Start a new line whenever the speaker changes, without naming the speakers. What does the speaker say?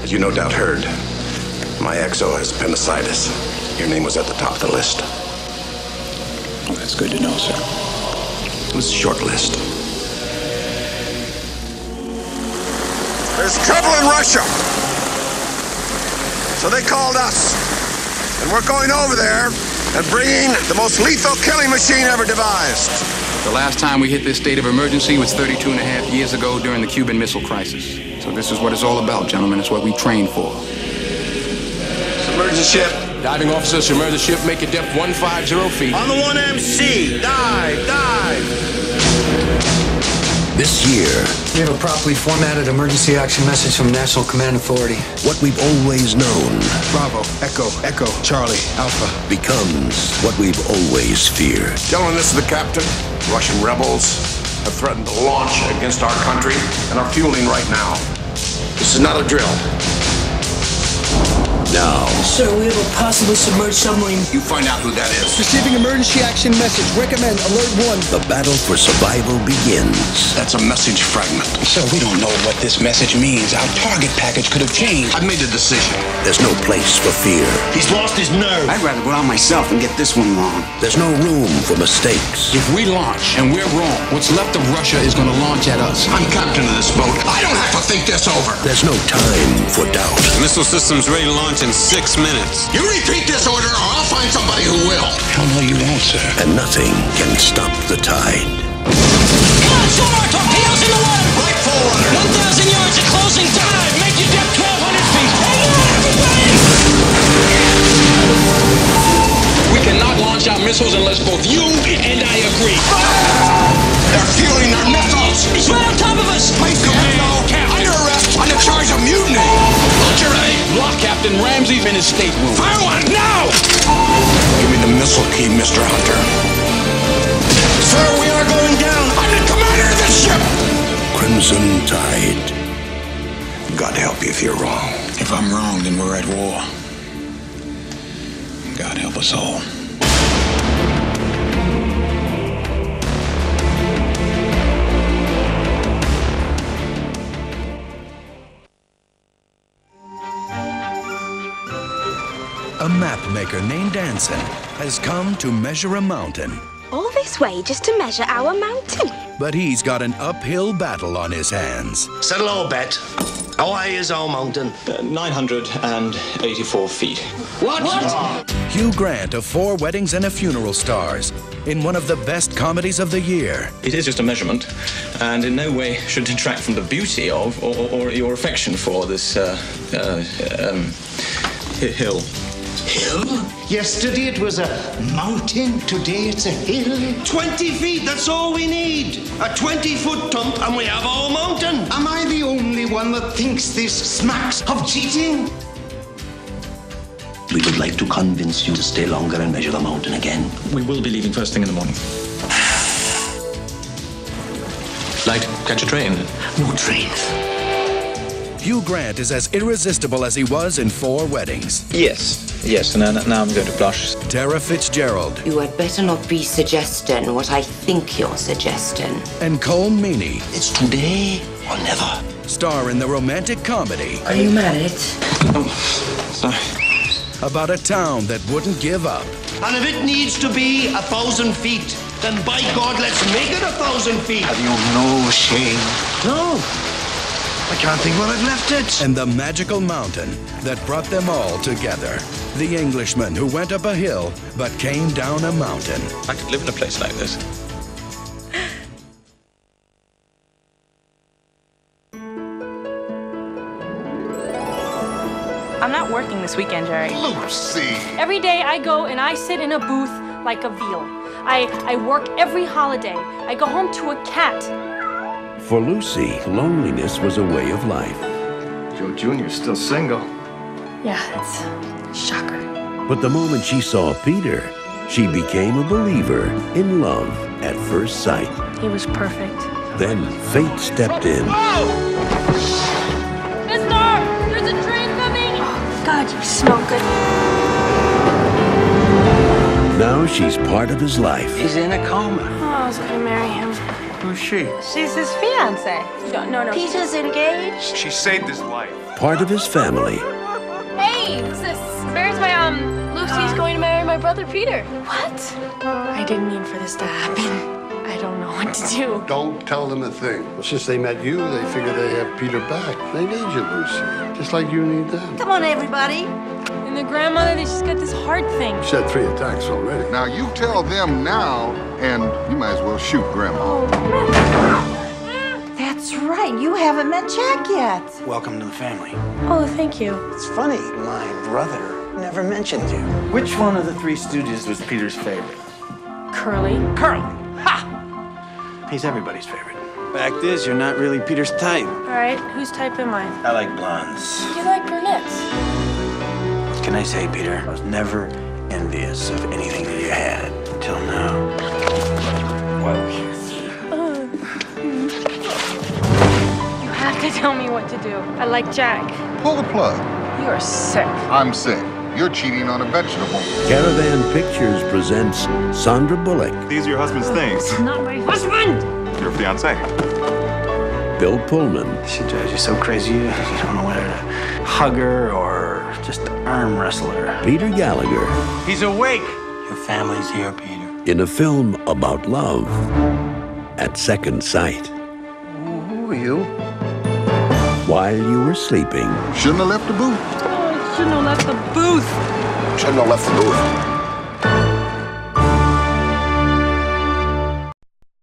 As you no doubt heard, my XO has appendicitis. Your name was at the top of the list.
Well, that's good to know, sir.
It was a short list.
There's trouble in Russia. So they called us. And we're going over there and bringing the most lethal killing machine ever devised.
The last time we hit this state of emergency was 32 and a half years ago during the Cuban Missile Crisis. So this is what it's all about, gentlemen. It's what we trained for.
Submerge the ship.
Diving officer, submerge the ship, make it depth 150 feet.
On the 1MC. Dive.
This year,
we have a properly formatted emergency action message from National Command Authority.
what we've always known
Bravo, Echo, Charlie, Alpha.
becomes what we've always feared.
Gentlemen, this is the captain. Russian rebels have threatened to launch against our country and are fueling right now. This is not a drill.
Now,
Sir, we have a possible submerged submarine.
You find out who that is.
Receiving emergency action message. Recommend alert 1.
the battle for survival begins.
That's a message fragment.
Sir, we don't know what this message means. Our target package could have changed.
I've made a decision.
There's no place for fear.
He's lost his nerve.
I'd rather go out myself and get this one wrong.
There's no room for mistakes.
If we launch and we're wrong, what's left of Russia is going to launch at us.
I'm captain of this boat. I don't have to think this over.
There's no time for doubt.
Missile system's ready to launch in 6 minutes.
You repeat this order or I'll find somebody who will.
Hell no, you won't, sir.
And nothing can stop the tide.
Come on, sonar torpedoes in the water.
Right forward.
1,000 yards of closing dive. Make your depth 1,200 feet. Hang on, everybody!
We cannot launch our missiles unless both you and I agree.
They're fueling our missiles.
It's right on top of us.
Please, Commando. Under arrest. Under charge of mutiny. Launch your ready.
Lock Captain Ramsey in his stateroom.
Fire one.
Now!
Give me the missile key, Mr. Hunter.
Sir, we are going down.
I'm the commander of this ship.
Crimson Tide.
God help you if you're wrong.
If I'm wrong, then we're at war. God help us all.
A map maker named Anson has come to measure a mountain.
All this way just to measure our mountain.
But he's got an uphill battle on his hands.
Settle low, Bet. How high is our mountain?
984 feet.
What?
Hugh Grant of 4 Weddings and a Funeral stars in one of the best comedies of the year.
It is just a measurement, and in no way should detract from the beauty of or your affection for this hill.
Hill? Yesterday it was a mountain, today it's a hill. 20 feet, that's all we need. A 20-foot tump and we have our mountain. Am I the only one that thinks this smacks of cheating?
We would like to convince you to stay longer and measure the mountain again.
We will be leaving first thing in the morning. Like to catch a train?
No trains.
Hugh Grant is as irresistible as he was in 4 Weddings.
Yes, and now I'm going to blush.
Tara Fitzgerald
You had better not be suggesting what I think you're suggesting.
and Cole Meany
It's today or never.
star in the romantic comedy
Are you married?
Oh, sorry.
about a town that wouldn't give up.
And if it needs to be 1,000 feet, then by God, let's make it 1,000 feet.
Have you no shame?
No. I can't think where I've left it.
And the magical mountain that brought them all together. The Englishman who went up a hill but came down a mountain.
I could live in a place like this.
I'm not working this weekend, Jerry.
Lucy.
Every day I go and I sit in a booth like a veal. I work every holiday. I go home to a cat.
For Lucy, loneliness was a way of life.
Joe Jr.'s still single.
Yeah, that's a shocker.
But the moment she saw Peter, she became a believer in love at first sight.
He was perfect.
Then fate stepped in.
Mister! There's a train coming! Oh, God, you smell good.
Now she's part of his life.
He's in a coma.
Oh, I was gonna marry him.
Who's she?
She's his fiance. No.
Peter's engaged.
She saved his life.
part of his family.
Hey, who's this? Where's my, Lucy's going to marry my brother Peter. What? I didn't mean for this to happen. I don't know what to do.
Don't tell them a thing. Well, since they met you, they figure they have Peter back. They need you, Lucy. Just like you need them.
Come on, everybody.
And the grandmother, she's got this heart thing.
She's had 3 attacks already.
Now, you tell them now, and you might as well shoot Grandma.
That's right. You haven't met Jack yet.
Welcome to the family.
Oh, thank you.
It's funny, my brother never mentioned you. Which one of the 3 Stooges was Peter's favorite?
Curly.
Curly! Ha! He's everybody's favorite. Fact is, you're not really Peter's type.
All right, whose type am I?
I like blondes.
You like brunettes.
What can I say, Peter? I was never envious of anything that you had until now.
You have to tell me what to do. I like Jack.
Pull the plug.
You are sick.
I'm sick. You're cheating on a vegetable.
Caravan Pictures presents Sandra Bullock,
These are your husband's things.
Not my husband!
Your fiancé.
Bill Pullman,
She drives you so crazy, you don't know whether to hug her or just arm wrestle her.
Peter Gallagher,
He's awake! Your family's here, Peter.
in a film about love at second sight.
Who are you?
While you were sleeping.
Shouldn't have left the booth.
Oh, I shouldn't have left the booth.
Shouldn't have left the booth.